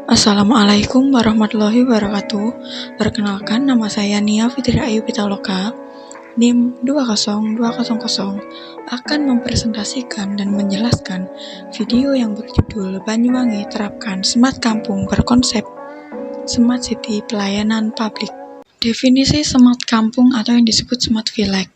Assalamualaikum warahmatullahi wabarakatuh. Perkenalkan, nama saya Nia Fitri Ayu Pitaloka, NIM 20200, akan mempresentasikan dan menjelaskan video yang berjudul Banyuwangi Terapkan Smart Kampung berkonsep Smart City Pelayanan Publik. Definisi Smart Kampung atau yang disebut Smart Village.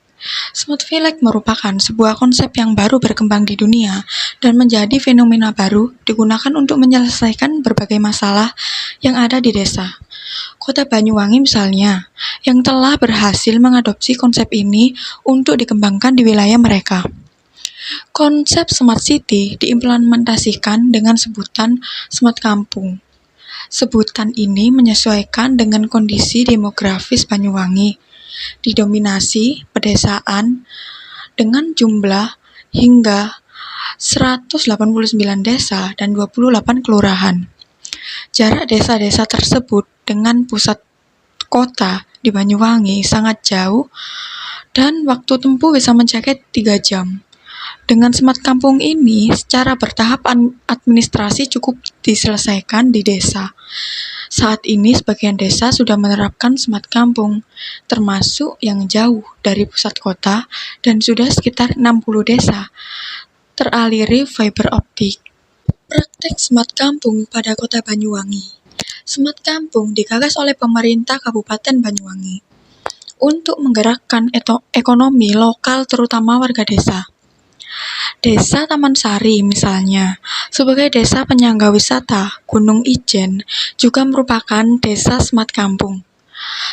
Smart Village merupakan sebuah konsep yang baru berkembang di dunia dan menjadi fenomena baru digunakan untuk menyelesaikan berbagai masalah yang ada di desa. Kota Banyuwangi misalnya, yang telah berhasil mengadopsi konsep ini untuk dikembangkan di wilayah mereka. Konsep Smart City diimplementasikan dengan sebutan Smart Kampung. Sebutan ini menyesuaikan dengan kondisi demografis Banyuwangi, didominasi pedesaan dengan jumlah hingga 189 desa dan 28 kelurahan. Jarak desa-desa tersebut dengan pusat kota di Banyuwangi sangat jauh dan waktu tempuh bisa mencapai 3 jam. Dengan Smart Kampung ini, secara bertahap administrasi cukup diselesaikan di desa. Saat ini sebagian desa sudah menerapkan Smart Kampung, termasuk yang jauh dari pusat kota dan sudah sekitar 60 desa teraliri fiber optik. Praktek Smart Kampung pada Kota Banyuwangi. Smart Kampung digagas oleh pemerintah Kabupaten Banyuwangi untuk menggerakkan ekonomi lokal terutama warga desa. Desa Taman Sari misalnya, sebagai desa penyangga wisata Gunung Ijen, juga merupakan desa Smart Kampung.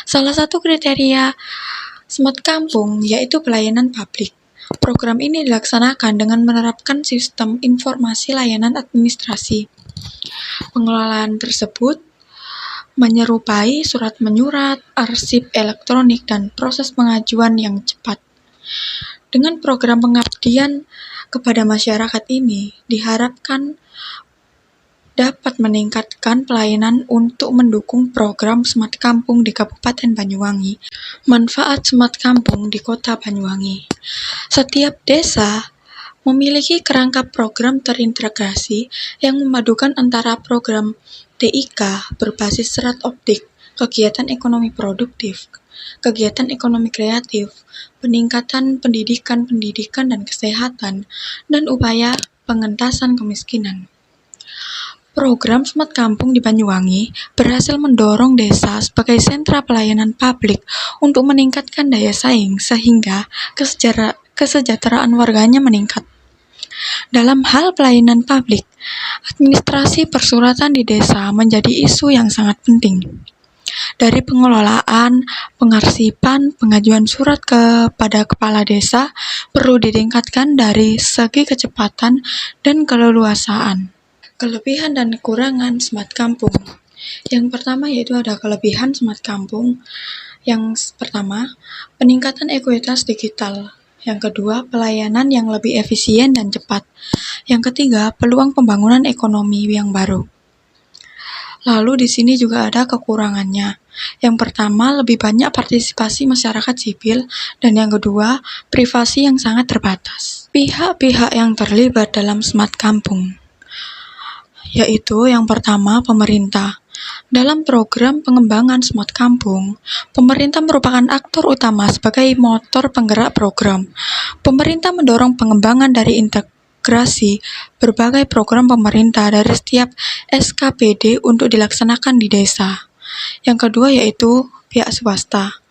Salah satu kriteria Smart Kampung yaitu pelayanan publik. Program ini dilaksanakan dengan menerapkan sistem informasi layanan administrasi. Pengelolaan tersebut menyerupai surat menyurat, arsip elektronik, dan proses pengajuan yang cepat. Dengan program pengabdian kepada masyarakat ini, diharapkan dapat meningkatkan pelayanan untuk mendukung program Smart Kampung di Kabupaten Banyuwangi. Manfaat Smart Kampung di Kota Banyuwangi. Setiap desa memiliki kerangka program terintegrasi yang memadukan antara program TIK berbasis serat optik, kegiatan ekonomi produktif, kegiatan ekonomi kreatif, peningkatan pendidikan dan kesehatan, dan upaya pengentasan kemiskinan. Program Smart Kampung di Banyuwangi berhasil mendorong desa sebagai sentra pelayanan publik untuk meningkatkan daya saing sehingga kesejahteraan warganya meningkat. Dalam hal pelayanan publik, administrasi persuratan di desa menjadi isu yang sangat penting. Dari pengelolaan, pengarsipan, pengajuan surat kepada kepala desa perlu ditingkatkan dari segi kecepatan dan keleluasaan. Kelebihan dan kekurangan Smart Kampung. Yang pertama yaitu ada kelebihan Smart Kampung. Yang pertama, peningkatan ekuitas digital. Yang kedua, pelayanan yang lebih efisien dan cepat. Yang ketiga, peluang pembangunan ekonomi yang baru. Lalu di sini juga ada kekurangannya. Yang pertama, lebih banyak partisipasi masyarakat sipil, dan yang kedua, privasi yang sangat terbatas. Pihak-pihak yang terlibat dalam Smart Kampung, yaitu yang pertama, pemerintah. Dalam program pengembangan Smart Kampung, pemerintah merupakan aktor utama sebagai motor penggerak program. Pemerintah mendorong pengembangan dari integrasi berbagai program pemerintah dari setiap SKPD untuk dilaksanakan di desa. Yang kedua yaitu pihak swasta.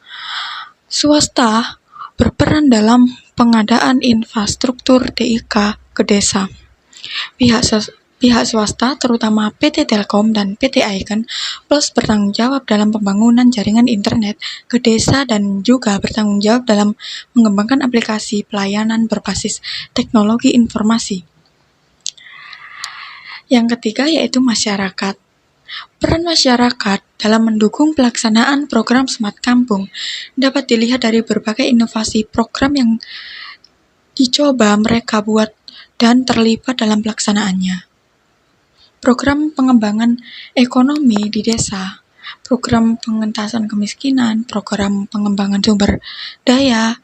Swasta berperan dalam pengadaan infrastruktur TIK ke desa. Pihak swasta, terutama PT Telkom dan PT Icon, plus bertanggung jawab dalam pembangunan jaringan internet ke desa dan juga bertanggung jawab dalam mengembangkan aplikasi pelayanan berbasis teknologi informasi. Yang ketiga yaitu masyarakat. Peran masyarakat dalam mendukung pelaksanaan program Smart Kampung dapat dilihat dari berbagai inovasi program yang dicoba mereka buat dan terlibat dalam pelaksanaannya. Program pengembangan ekonomi di desa, program pengentasan kemiskinan, program pengembangan sumber daya,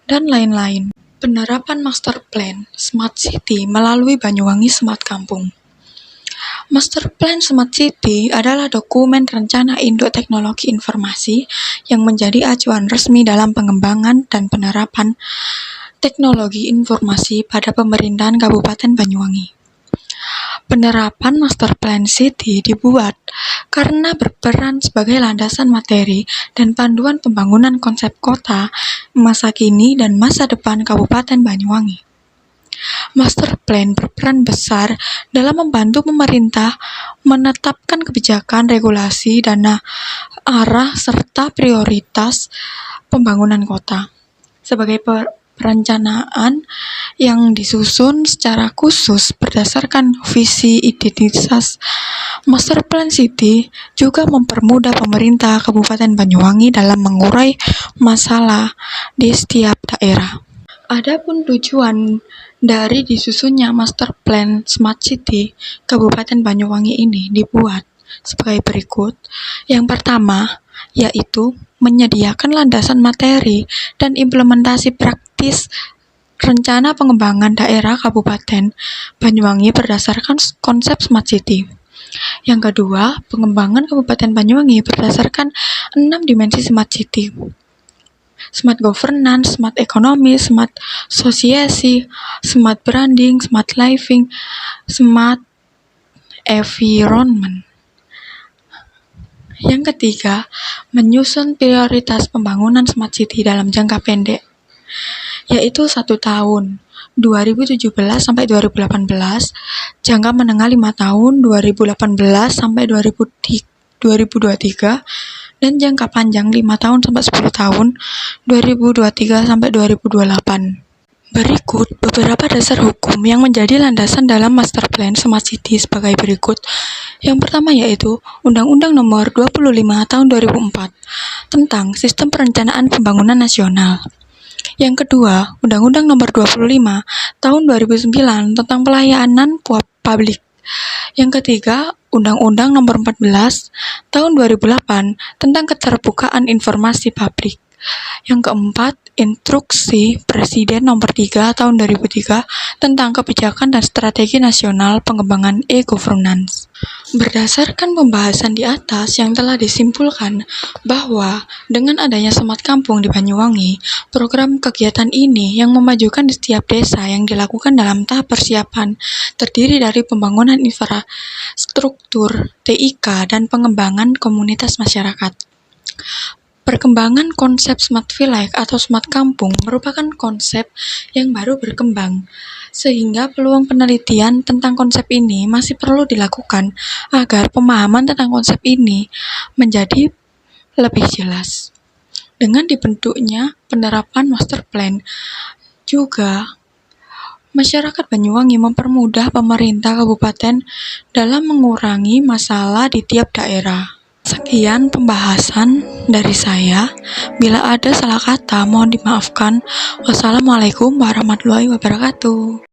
dan lain-lain. Penerapan Master Plan Smart City melalui Banyuwangi Smart Kampung. Master Plan Smart City adalah dokumen rencana induk teknologi informasi yang menjadi acuan resmi dalam pengembangan dan penerapan teknologi informasi pada pemerintahan Kabupaten Banyuwangi. Penerapan Master Plan City dibuat karena berperan sebagai landasan materi dan panduan pembangunan konsep kota masa kini dan masa depan Kabupaten Banyuwangi. Master Plan berperan besar dalam membantu pemerintah menetapkan kebijakan, regulasi, dana, arah, serta prioritas pembangunan kota. Sebagai perencanaan yang disusun secara khusus berdasarkan visi identitas, Master Plan City juga mempermudah pemerintah Kabupaten Banyuwangi dalam mengurai masalah di setiap daerah. Adapun tujuan dari disusunnya Master Plan Smart City Kabupaten Banyuwangi ini dibuat sebagai berikut. Yang pertama, yaitu menyediakan landasan materi dan implementasi praktis rencana pengembangan daerah Kabupaten Banyuwangi berdasarkan konsep Smart City. Yang kedua, pengembangan Kabupaten Banyuwangi berdasarkan 6 dimensi Smart City. Smart governance, smart economy, smart society, smart branding, smart living, smart environment. Yang ketiga, menyusun prioritas pembangunan smart city dalam jangka pendek, yaitu 1 tahun, 2017 sampai 2018, jangka menengah 5 tahun, 2018 sampai 2023, dan jangka panjang 5 tahun sampai 10 tahun, 2023 sampai 2028. Berikut beberapa dasar hukum yang menjadi landasan dalam Master Plan Smart City sebagai berikut. Yang pertama yaitu Undang-Undang Nomor 25 Tahun 2004 tentang Sistem Perencanaan Pembangunan Nasional. Yang kedua, Undang-Undang Nomor 25 Tahun 2009 tentang Pelayanan Publik. Yang ketiga, Undang-Undang Nomor 14 Tahun 2008 tentang Keterbukaan Informasi Publik. Yang keempat, Instruksi Presiden Nomor 3 Tahun 2003 tentang Kebijakan dan Strategi Nasional Pengembangan E-Governance. Berdasarkan pembahasan di atas yang telah disimpulkan bahwa dengan adanya Smart Kampung di Banyuwangi, program kegiatan ini yang memajukan di setiap desa yang dilakukan dalam tahap persiapan terdiri dari pembangunan infrastruktur, TIK, dan pengembangan komunitas masyarakat. Perkembangan konsep Smart Village atau Smart Kampung merupakan konsep yang baru berkembang, sehingga peluang penelitian tentang konsep ini masih perlu dilakukan agar pemahaman tentang konsep ini menjadi lebih jelas. Dengan dibentuknya penerapan Master Plan, juga masyarakat Banyuwangi mempermudah pemerintah kabupaten dalam mengurangi masalah di tiap daerah. Sekian pembahasan dari saya. Bila ada salah kata, mohon dimaafkan. Wassalamualaikum warahmatullahi wabarakatuh.